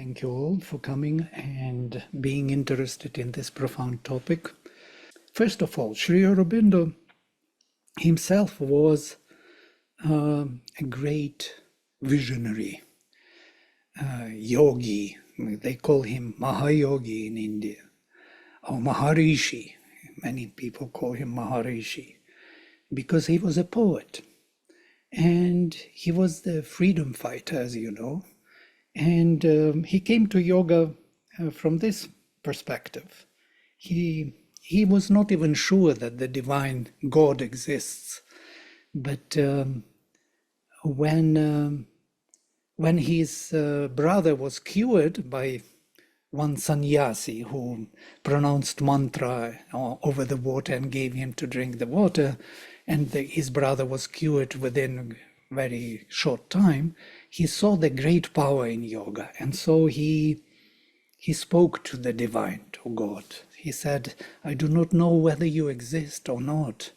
Thank you all for coming and being interested in this profound topic. First of all, Sri Aurobindo himself was a great visionary, yogi. They call him Mahayogi in India, or Maharishi. Many people call him Maharishi because he was a poet. And he was the freedom fighter, as you know. And he came to yoga from this perspective. He was not even sure that the divine God exists. But when his brother was cured by one sannyasi who pronounced mantra over the water and gave him to drink the water, and his brother was cured within a very short time, he saw the great power in yoga. And so he spoke to the divine, to God. He said, I do not know whether you exist or not,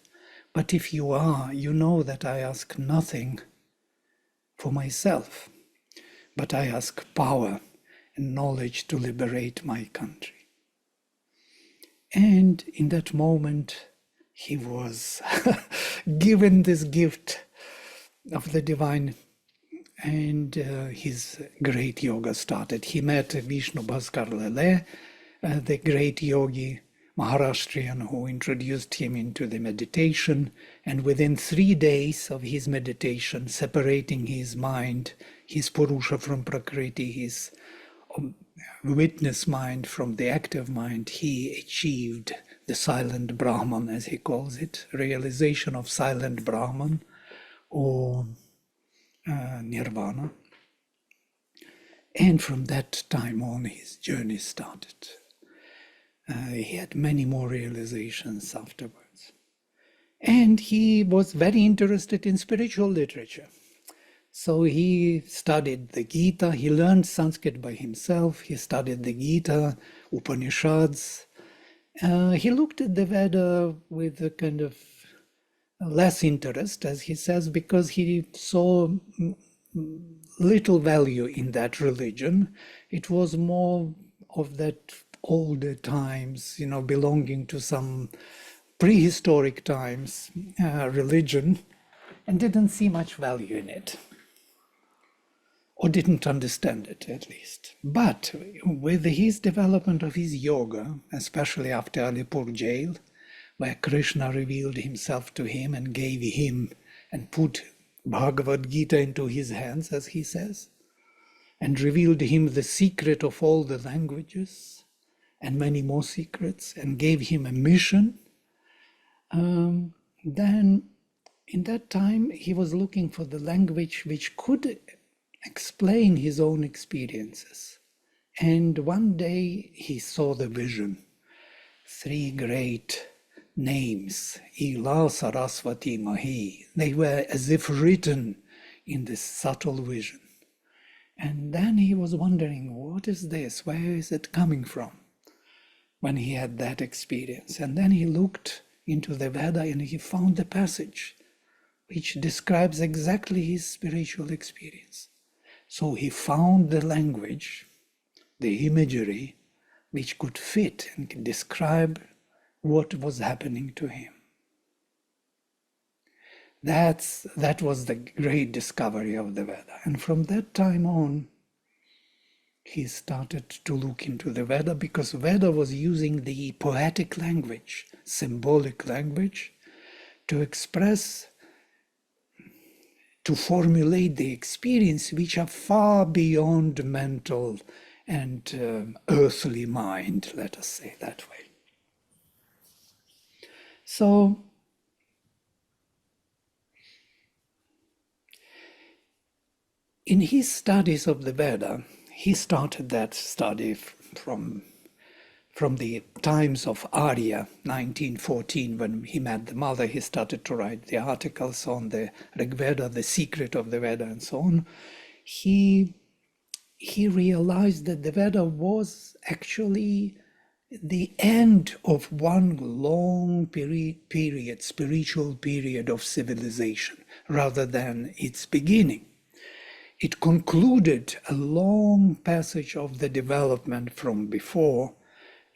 but if you are, you know that I ask nothing for myself, but I ask power and knowledge to liberate my country. And in that moment, he was given this gift of the divine, and his great yoga started. He met Vishnu Bhaskar Lele, the great yogi, Maharashtrian, who introduced him into the meditation. And within 3 days of his meditation, separating his mind, his Purusha from Prakriti, his witness mind from the active mind, he achieved the silent Brahman, as he calls it, realization of silent Brahman, or Nirvana. And from that time on, his journey started. He had many more realizations afterwards. And he was very interested in spiritual literature. So he studied the Gita. He learned Sanskrit by himself. He studied the Gita, Upanishads. He looked at the Veda with a kind of less interest, as he says, because he saw little value in that religion. It was more of that older times, belonging to some prehistoric times religion, and didn't see much value in it, or didn't understand it at least. But with his development of his yoga, especially after Alipur jail, where Krishna revealed himself to him and gave him and put Bhagavad Gita into his hands, as he says, and revealed him the secret of all the languages and many more secrets, and gave him a mission, then in that time he was looking for the language which could explain his own experiences. And one day he saw the vision. 3 great names, Ila, Saraswati, Mahi. They were as if written in this subtle vision. And then he was wondering, what is this? Where is it coming from? When he had that experience. And then he looked into the Veda and he found the passage which describes exactly his spiritual experience. So he found the language, the imagery, which could fit and could describe what was happening to him. That was the great discovery of the Veda. And from that time on, he started to look into the Veda, because Veda was using the poetic language, symbolic language, to express, to formulate the experience which are far beyond mental and earthly mind, let us say that way. So, in his studies of the Veda, he started that study from the times of Arya, 1914, when he met the mother. He started to write the articles on the Rig Veda, the secret of the Veda, and so on. He realized that the Veda was actually the end of one long period, spiritual period of civilization, rather than its beginning. it concluded a long passage of the development from before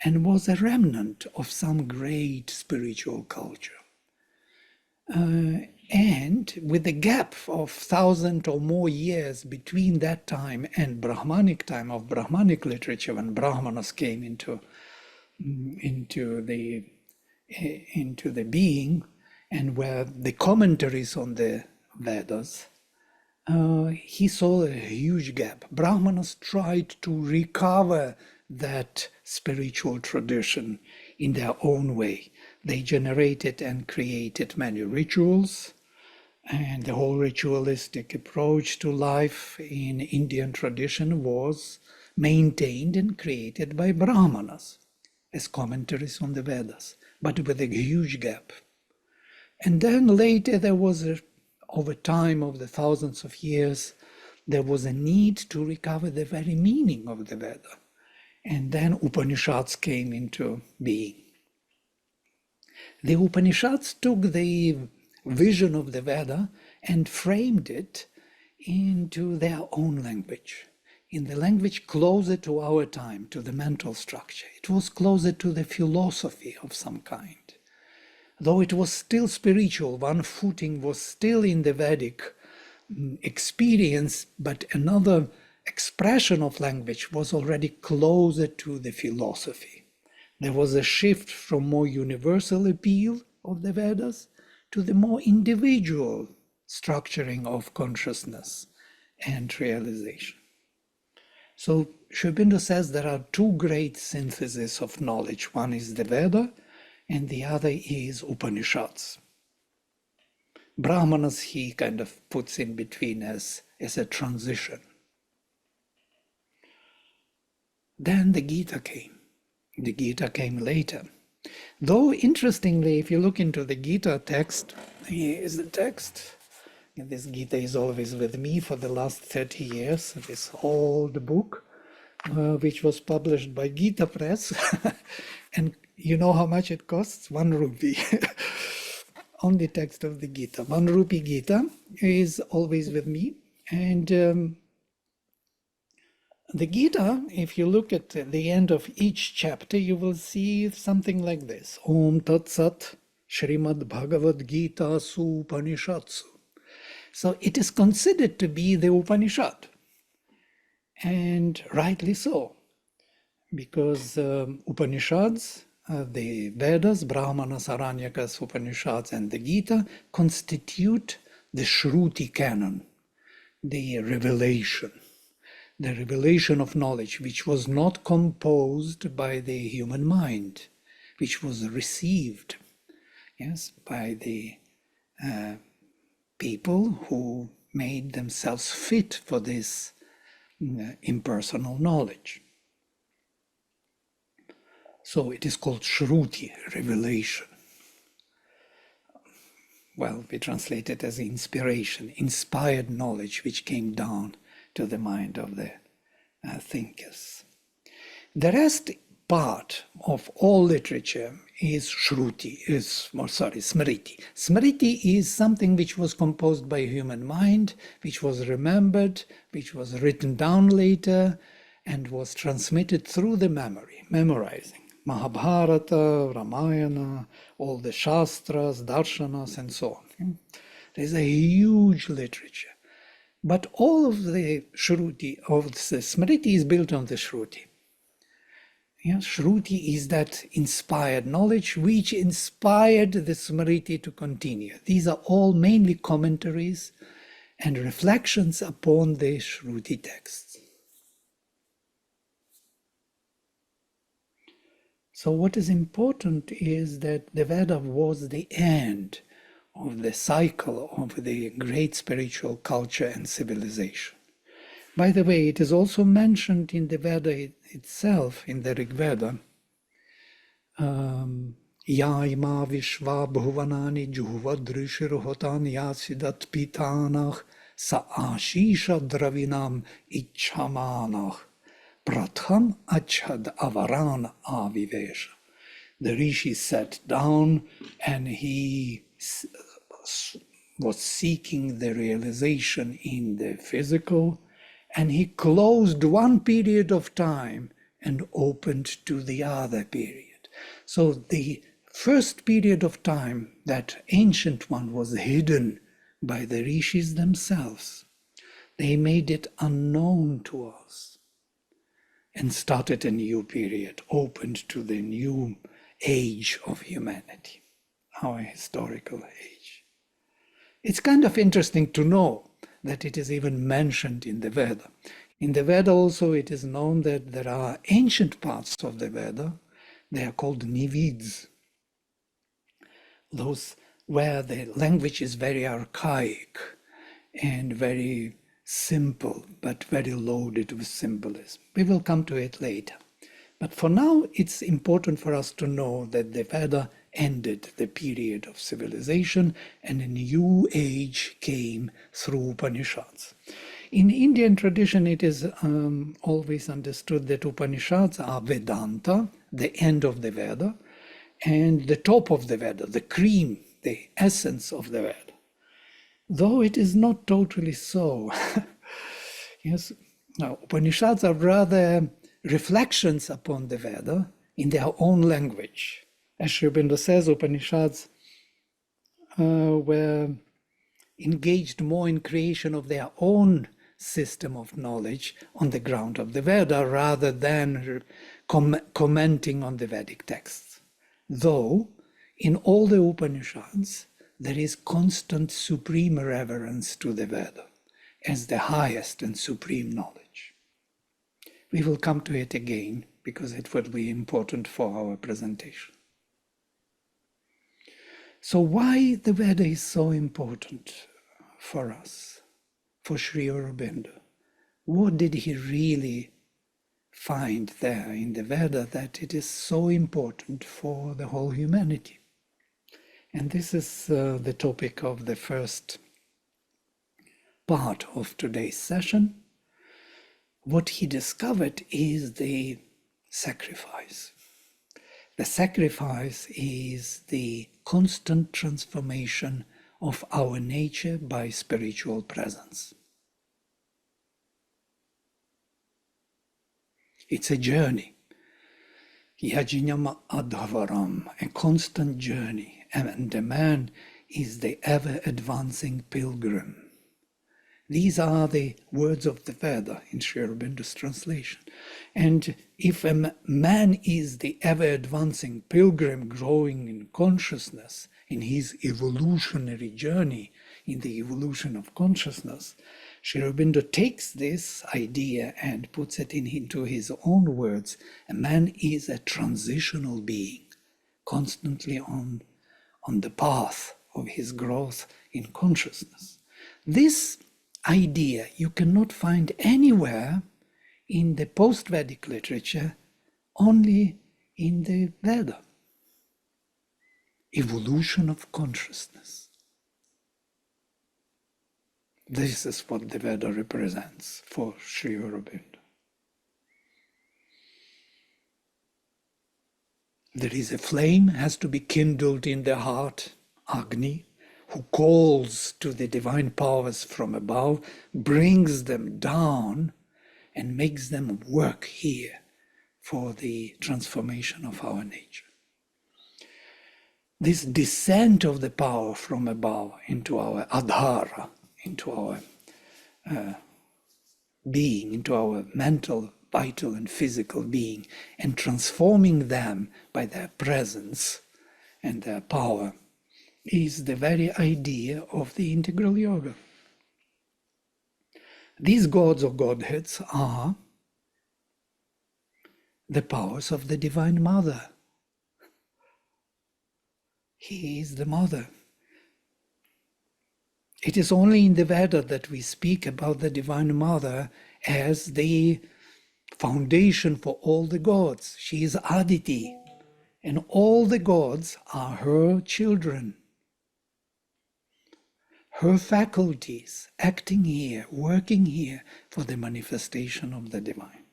and was a remnant of some great spiritual culture. And with a gap of 1,000 or more years between that time and Brahmanic time of Brahmanic literature, when Brahmanas came into the being, and where the commentaries on the Vedas, he saw a huge gap. Brahmanas tried to recover that spiritual tradition in their own way. They generated and created many rituals, and the whole ritualistic approach to life in Indian tradition was maintained and created by Brahmanas as commentaries on the Vedas, but with a huge gap. And then later there was, over time of the thousands of years, there was a need to recover the very meaning of the Veda. And then Upanishads came into being. The Upanishads took the vision of the Veda and framed it into their own language, in the language closer to our time, to the mental structure. It was closer to the philosophy of some kind. Though it was still spiritual, one footing was still in the Vedic experience, but another expression of language was already closer to the philosophy. There was a shift from more universal appeal of the Vedas to the more individual structuring of consciousness and realization. So Sri Aurobindo says there are two great syntheses of knowledge. One is the Veda, and the other is Upanishads. Brahmanas he kind of puts in between as a transition. Then the Gita came. The Gita came later. Though, interestingly, if you look into the Gita text, here is the text. And this Gita is always with me for the last 30 years, this old book, which was published by Gita Press. And you know how much it costs? 1 rupee. Only text of the Gita. 1 rupee Gita is always with me. And the Gita, if you look at the end of each chapter, you will see something like this. Om Tat Sat Srimad Bhagavad Gita Su Upanishatsu. So it is considered to be the Upanishad. And rightly so. Because Upanishads, the Vedas, Brahmanas, Aranyakas, Upanishads, and the Gita constitute the Shruti canon, the revelation of knowledge, which was not composed by the human mind, which was received, yes, by the people who made themselves fit for this impersonal knowledge. So it is called Shruti, revelation. Well, we translate it as inspiration, inspired knowledge which came down to the mind of the thinkers. The rest part of all literature is Shruti, Smriti. Smriti is something which was composed by human mind, which was remembered, which was written down later, and was transmitted through the memory, memorizing. Mahabharata, Ramayana, all the Shastras, Darshanas, and so on. There's a huge literature. But all of the Shruti, of the Smriti is built on the Shruti. Yes, Shruti is that inspired knowledge which inspired the Smriti to continue. These are all mainly commentaries and reflections upon the Shruti texts. So what is important is that the Veda was the end of the cycle of the great spiritual culture and civilization. By the way, it is also mentioned in the Veda itself, in the Rig Veda, Ya ima vishva bhuvanani juhva drishirhotan yasidat pitanach sa ashisha dravinam ichamanach pratham achad avaran avivesha. The rishi sat down and he was seeking the realization in the physical, and he closed one period of time and opened to the other period. So the first period of time, that ancient one, was hidden by the rishis themselves. They made it unknown to us and started a new period, opened to the new age of humanity, our historical age. It's kind of interesting to know that it is even mentioned in the Veda. In the Veda also it is known that there are ancient parts of the Veda, they are called nivids, those where the language is very archaic and very simple, but very loaded with symbolism. We will come to it later. But for now, it's important for us to know that the Veda ended the period of civilization and a new age came through Upanishads. In Indian tradition, it is always understood that Upanishads are Vedanta, the end of the Veda, and the top of the Veda, the cream, the essence of the Veda. Though it is not totally so. Yes, now, Upanishads are rather reflections upon the Veda in their own language. As Sri Aurobindo says, Upanishads were engaged more in creation of their own system of knowledge on the ground of the Veda rather than commenting on the Vedic texts. Though in all the Upanishads there is constant supreme reverence to the Veda as the highest and supreme knowledge. We will come to it again because it will be important for our presentation. So why the Veda is so important for us, for Sri Aurobindo? What did he really find there in the Veda that it is so important for the whole humanity? And this is the topic of the first part of today's session. What he discovered is the sacrifice. The sacrifice is the constant transformation of our nature by spiritual presence. It's a journey. Yajñam adhavaram, a constant journey, and the man is the ever-advancing pilgrim. These are the words of the Veda in Sri Aurobindo's translation. And if a man is the ever-advancing pilgrim growing in consciousness, in his evolutionary journey, in the evolution of consciousness, Sri Aurobindo takes this idea and puts it into his own words. A man is a transitional being, constantly on the path of his growth in consciousness. This idea you cannot find anywhere in the post-Vedic literature, only in the Veda. Evolution of consciousness. This is what the Veda represents for Sri Aurobindo. There is a flame, has to be kindled in the heart, Agni, who calls to the divine powers from above, brings them down and makes them work here for the transformation of our nature. This descent of the power from above into our adhara, into our being, into our mental, vital and physical being, and transforming them by their presence and their power, is the very idea of the integral yoga. These gods or godheads are the powers of the Divine Mother. He is the Mother. It is only in the Veda that we speak about the Divine Mother as the foundation for all the gods. She is Aditi, and all the gods are her children. Her faculties acting here, working here for the manifestation of the divine.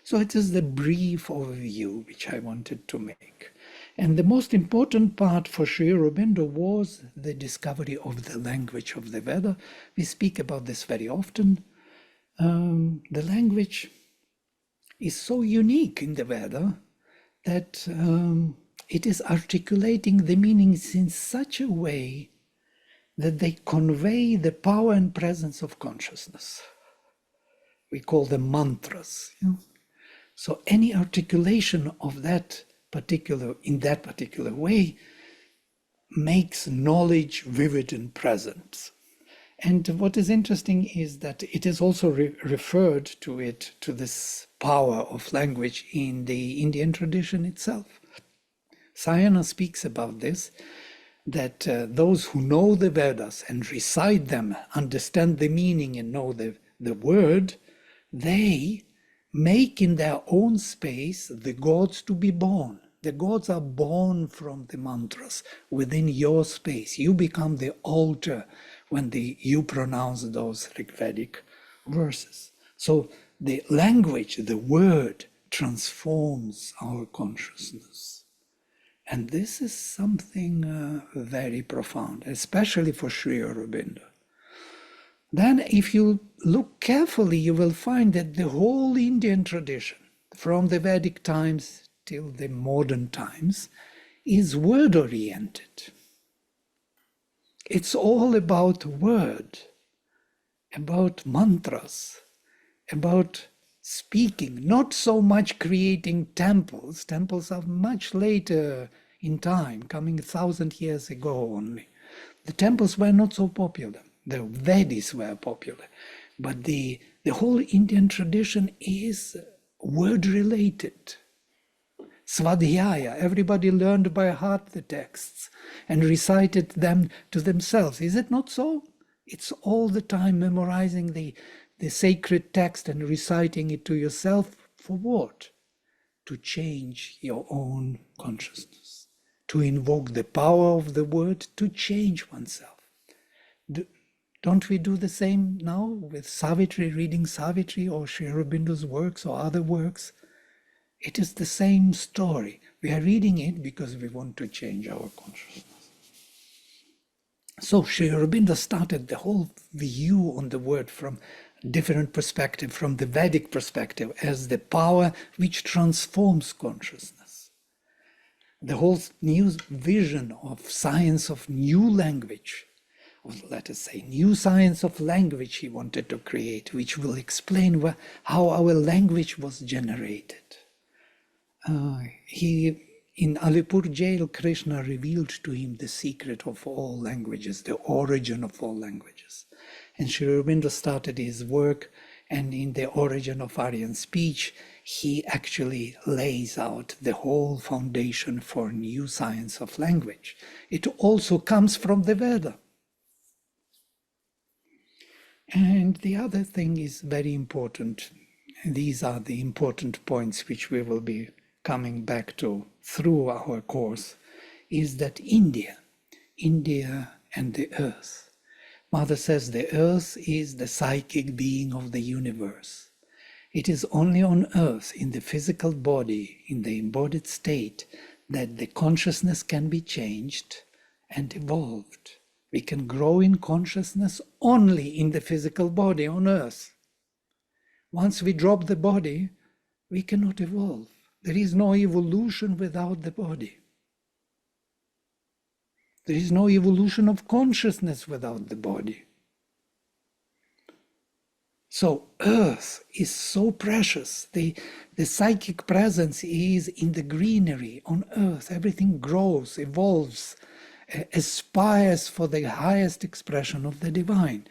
So it is the brief overview which I wanted to make. And the most important part for Sri Aurobindo was the discovery of the language of the Veda. We speak about this very often. The language is so unique in the Veda that it is articulating the meanings in such a way that they convey the power and presence of consciousness. We call them mantras. So any articulation of that in that particular way makes knowledge vivid and present. And what is interesting is that it is also referred to this power of language in the Indian tradition itself. Sayana speaks about this, that those who know the Vedas and recite them, understand the meaning and know the word, they make in their own space the gods to be born. The gods are born from the mantras within your space. You become the altar when you pronounce those Rigvedic verses. So the language, the word, transforms our consciousness. And this is something very profound, especially for Sri Aurobindo. Then if you look carefully, you will find that the whole Indian tradition, from the Vedic times till the modern times, is word-oriented. It's all about word, about mantras, about speaking, not so much creating temples. Temples are much later in time, coming 1,000 years ago only. The temples were not so popular. The Vedas were popular. But the whole Indian tradition is word-related. Svadhyaya, everybody learned by heart the texts and recited them to themselves. Is it not so? It's all the time memorizing the sacred text and reciting it to yourself. For what? To change your own consciousness, to invoke the power of the word to change oneself. Don't we do the same now with Savitri, reading Savitri or Sri Aurobindo's works or other works? It is the same story. We are reading it because we want to change our consciousness. So Sri Aurobindo started the whole view on the word from a different perspective, from the Vedic perspective, as the power which transforms consciousness. The whole new vision of science of new language, or let us say new science of language he wanted to create, which will explain how our language was generated. In Alipur jail, Krishna revealed to him the secret of all languages, the origin of all languages. And Sri Aurobindo started his work, and in the origin of Aryan speech, he actually lays out the whole foundation for new science of language. It also comes from the Veda. And the other thing is very important. These are the important points which we will be coming back to through our course, is that India and the earth. Mother says the earth is the psychic being of the universe. It is only on earth, in the physical body, in the embodied state, that the consciousness can be changed and evolved. We can grow in consciousness only in the physical body on earth. Once we drop the body, we cannot evolve. There is no evolution without the body. There is no evolution of consciousness without the body. So earth is so precious. The psychic presence is in the greenery on earth. Everything grows, evolves, aspires for the highest expression of the divine.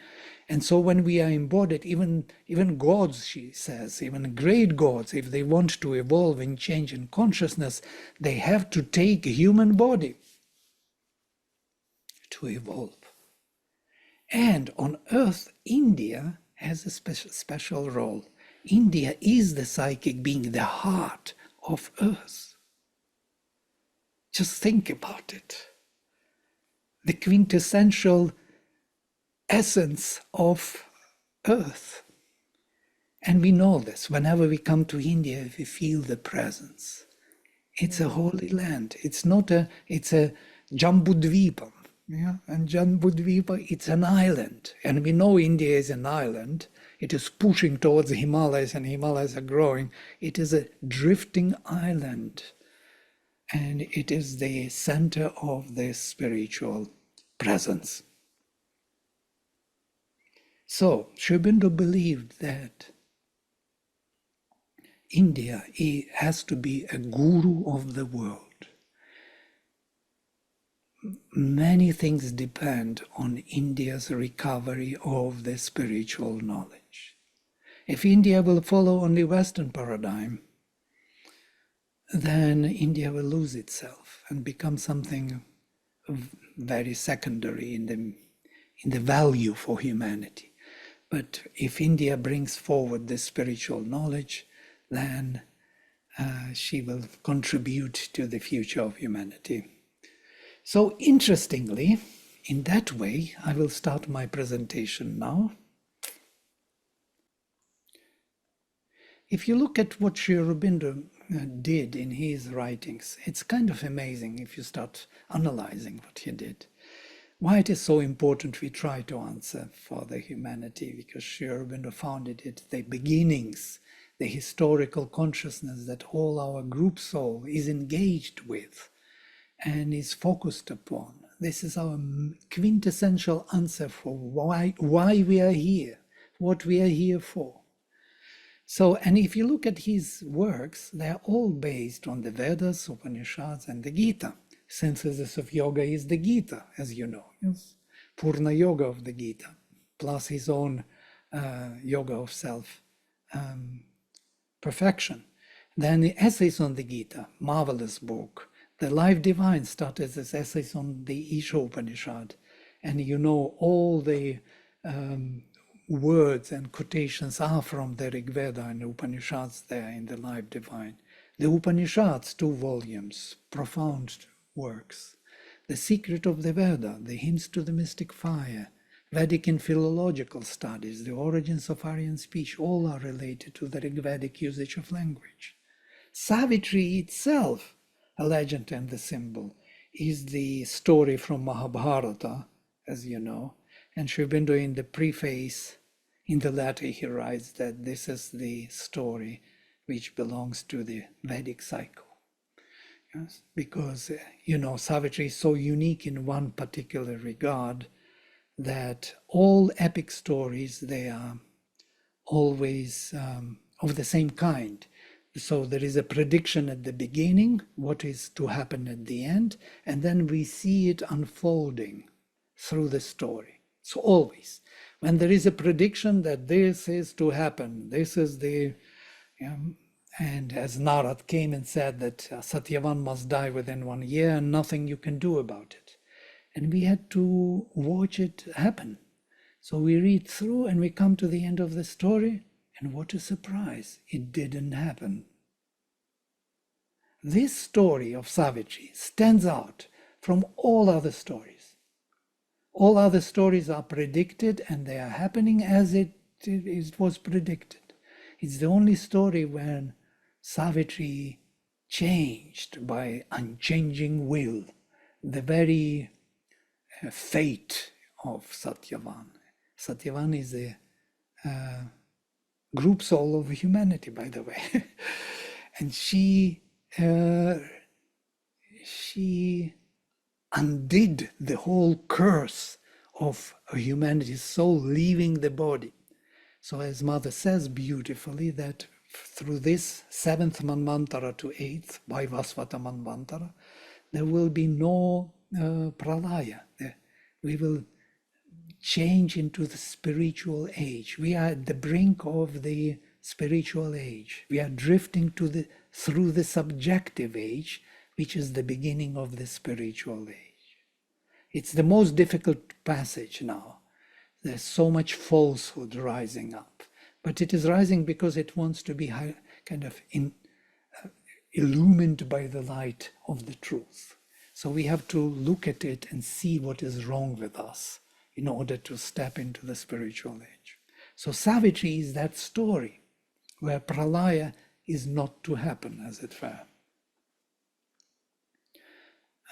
And so when we are embodied, even gods, she says, even great gods, if they want to evolve and change in consciousness, they have to take a human body to evolve. And on earth, India has a special role. India is the psychic being, the heart of earth. Just think about it. The quintessential essence of earth. And we know this. Whenever we come to India, we feel the presence. It's a holy land. It's not a, it's a Jambudvipa. Yeah, and Jambudvipa, it's an island. And we know India is an island. It is pushing towards the Himalayas, and Himalayas are growing. It is a drifting island. And it is the center of the spiritual presence. So, Sri Aurobindo believed that India has to be a guru of the world. Many things depend on India's recovery of the spiritual knowledge. If India will follow only Western paradigm, then India will lose itself and become something very secondary in the value for humanity. But if India brings forward the spiritual knowledge, then she will contribute to the future of humanity. So interestingly, in that way, I will start my presentation now. If you look at what Sri Aurobindo did in his writings, it's kind of amazing if you start analyzing what he did. Why it is so important we try to answer for the humanity, because Sri Aurobindo founded it, the beginnings, the historical consciousness that all our group soul is engaged with and is focused upon. This is our quintessential answer for why we are here, what we are here for. So, and if you look at his works, they're all based on the Vedas, Upanishads, and the Gita. Synthesis of yoga is the Gita, as you know. Yes? Purna yoga of the Gita, plus his own yoga of self-perfection. Then the essays on the Gita, marvelous book. The Life Divine started as essays on the Isha Upanishad. And you know all the words and quotations are from the Rig Veda and the Upanishads there in the Life Divine. The Upanishads, 2 volumes, profound works. The Secret of the Veda, the Hymns to the Mystic Fire, Vedic and Philological Studies, the Origins of Aryan Speech, all are related to the Rigvedic usage of language. Savitri itself, a legend and the symbol, is the story from Mahabharata, as you know. And Sri Aurobindo in the preface, in the letter, he writes that this is the story which belongs to the Vedic cycle. Yes? Because, you know, Savitri is so unique in one particular regard that all epic stories, they are always of the same kind. So there is a prediction at the beginning, what is to happen at the end, and then we see it unfolding through the story. So always, when there is a prediction that this is to happen, this is the, and as Narad came and said that Satyavan must die within 1 year and nothing you can do about it. And we had to watch it happen. So we read through and we come to the end of the story, and what a surprise, it didn't happen. This story of Savitri stands out from all other stories. All other stories are predicted and they are happening as it was predicted. It's the only story when Savitri changed by unchanging will the very fate of Satyavan. Satyavan is a group soul of humanity, by the way. And she undid the whole curse of humanity's soul leaving the body. So as Mother says beautifully, that through this 7th Manvantara to 8th, Vaivasvata Manvantara, there will be no pralaya. We will change into the spiritual age. We are at the brink of the spiritual age. We are drifting through the subjective age, which is the beginning of the spiritual age. It's the most difficult passage now. There's so much falsehood rising up. But it is rising because it wants to be kind of illumined by the light of the truth. So we have to look at it and see what is wrong with us in order to step into the spiritual age. So Savitri is that story where pralaya is not to happen, as it were.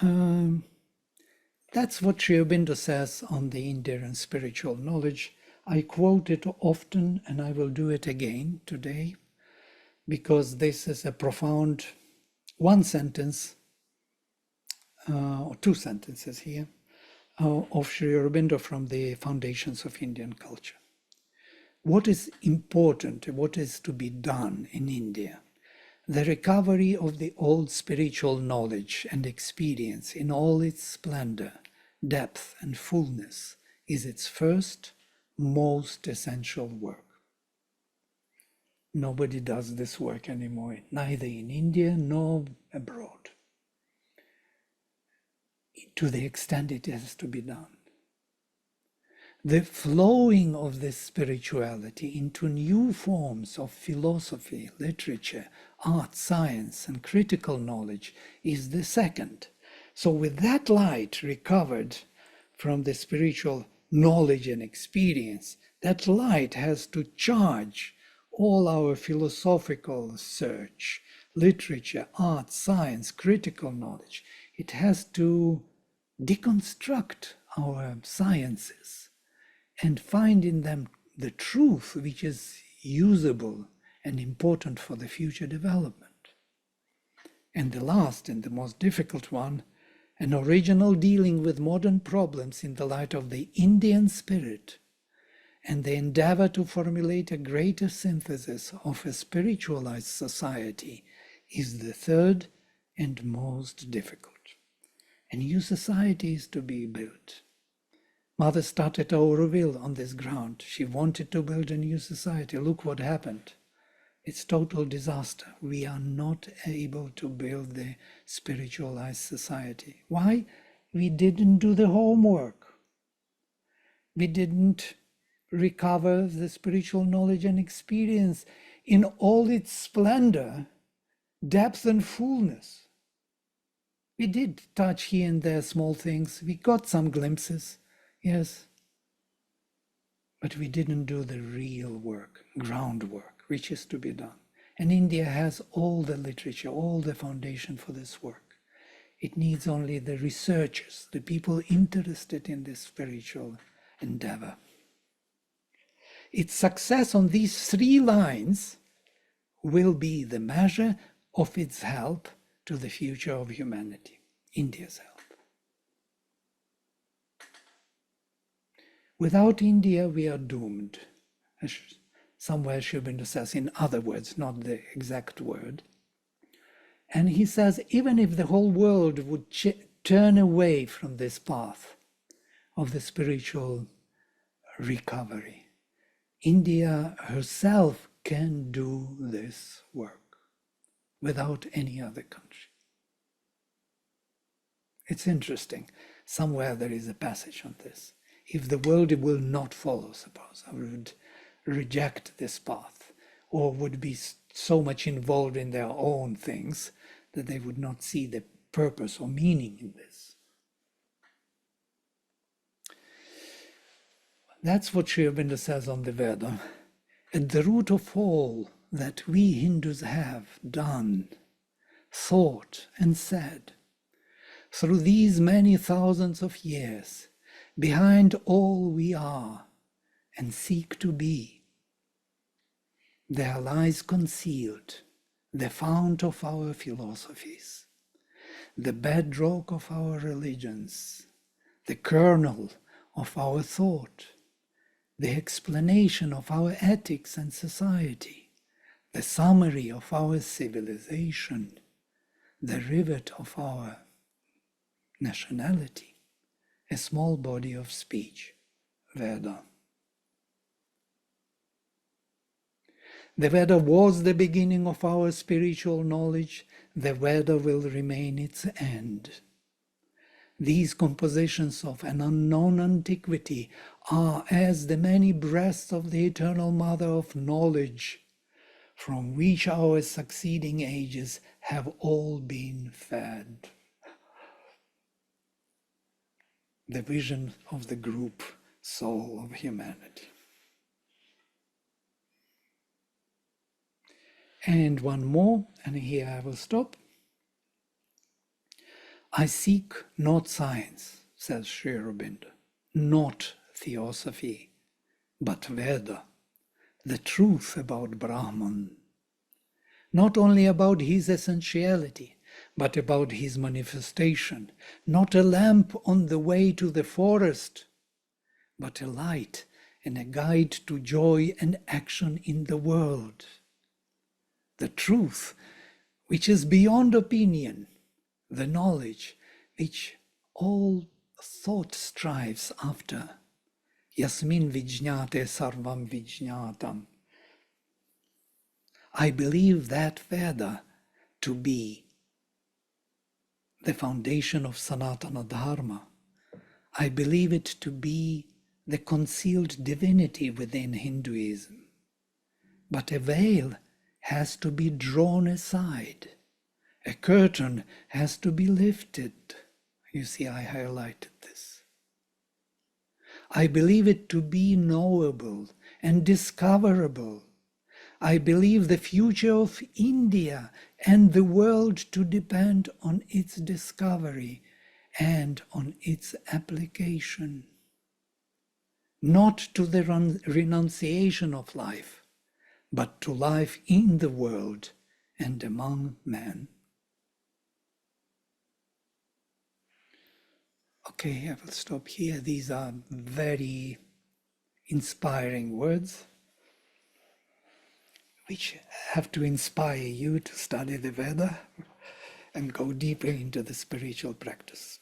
Um, that's what Sri Aurobindo says on the Indian spiritual knowledge. I quote it often, and I will do it again today, because this is a profound one sentence, or two sentences here, of Sri Aurobindo from the Foundations of Indian Culture. What is important, what is to be done in India? The recovery of the old spiritual knowledge and experience in all its splendor, depth, and fullness is its first, most essential work. Nobody does this work anymore, neither in India nor abroad, to the extent it has to be done. The flowing of this spirituality into new forms of philosophy, literature, art, science, and critical knowledge is the second. So with that light recovered from the spiritual knowledge and experience, that light has to charge all our philosophical search, literature, art, science, critical knowledge. It has to deconstruct our sciences and find in them the truth which is usable and important for the future development. And the last and the most difficult one, an original dealing with modern problems in the light of the Indian spirit and the endeavor to formulate a greater synthesis of a spiritualized society is the third and most difficult. A new society is to be built. Mother started Auroville on this ground. She wanted to build a new society. Look what happened. It's total disaster. We are not able to build the spiritualized society. Why? We didn't do the homework. We didn't recover the spiritual knowledge and experience in all its splendor, depth, and fullness. We did touch here and there small things. We got some glimpses. Yes, but we didn't do the real work, groundwork, which is to be done. And India has all the literature, all the foundation for this work. It needs only the researchers, the people interested in this spiritual endeavor. Its success on these three lines will be the measure of its help to the future of humanity, India's help. Without India, we are doomed. Somewhere Sri Aurobindo says, in other words, not the exact word. And he says, even if the whole world would turn away from this path of the spiritual recovery, India herself can do this work without any other country. It's interesting. Somewhere there is a passage on this. If the world will not follow, suppose, or would reject this path, or would be so much involved in their own things that they would not see the purpose or meaning in this. That's what Sri Aurobindo says on the Veda. At the root of all that we Hindus have done, thought, and said, through these many thousands of years, behind all we are and seek to be, there lies concealed the fount of our philosophies, the bedrock of our religions, the kernel of our thought, the explanation of our ethics and society, the summary of our civilization, the rivet of our nationality, a small body of speech, Veda. The Veda was the beginning of our spiritual knowledge. The Veda will remain its end. These compositions of an unknown antiquity are as the many breasts of the eternal Mother of knowledge, from which our succeeding ages have all been fed. The vision of the group soul of humanity. And one more, and here I will stop. I seek not science, says Sri Aurobindo, not theosophy, but Veda, the truth about Brahman, not only about his essentiality, but about his manifestation, not a lamp on the way to the forest, but a light and a guide to joy and action in the world. The truth which is beyond opinion, the knowledge which all thought strives after. Yasmin vijñate sarvam vijñatam. I believe that Veda to be the foundation of Sanatana Dharma. I believe it to be the concealed divinity within Hinduism. But a veil has to be drawn aside. A curtain has to be lifted. You see, I highlighted this. I believe it to be knowable and discoverable. I believe the future of India and the world to depend on its discovery and on its application. Not to the renunciation of life, but to life in the world and among men. Okay, I will stop here. These are very inspiring words which have to inspire you to study the Veda and go deeper into the spiritual practice.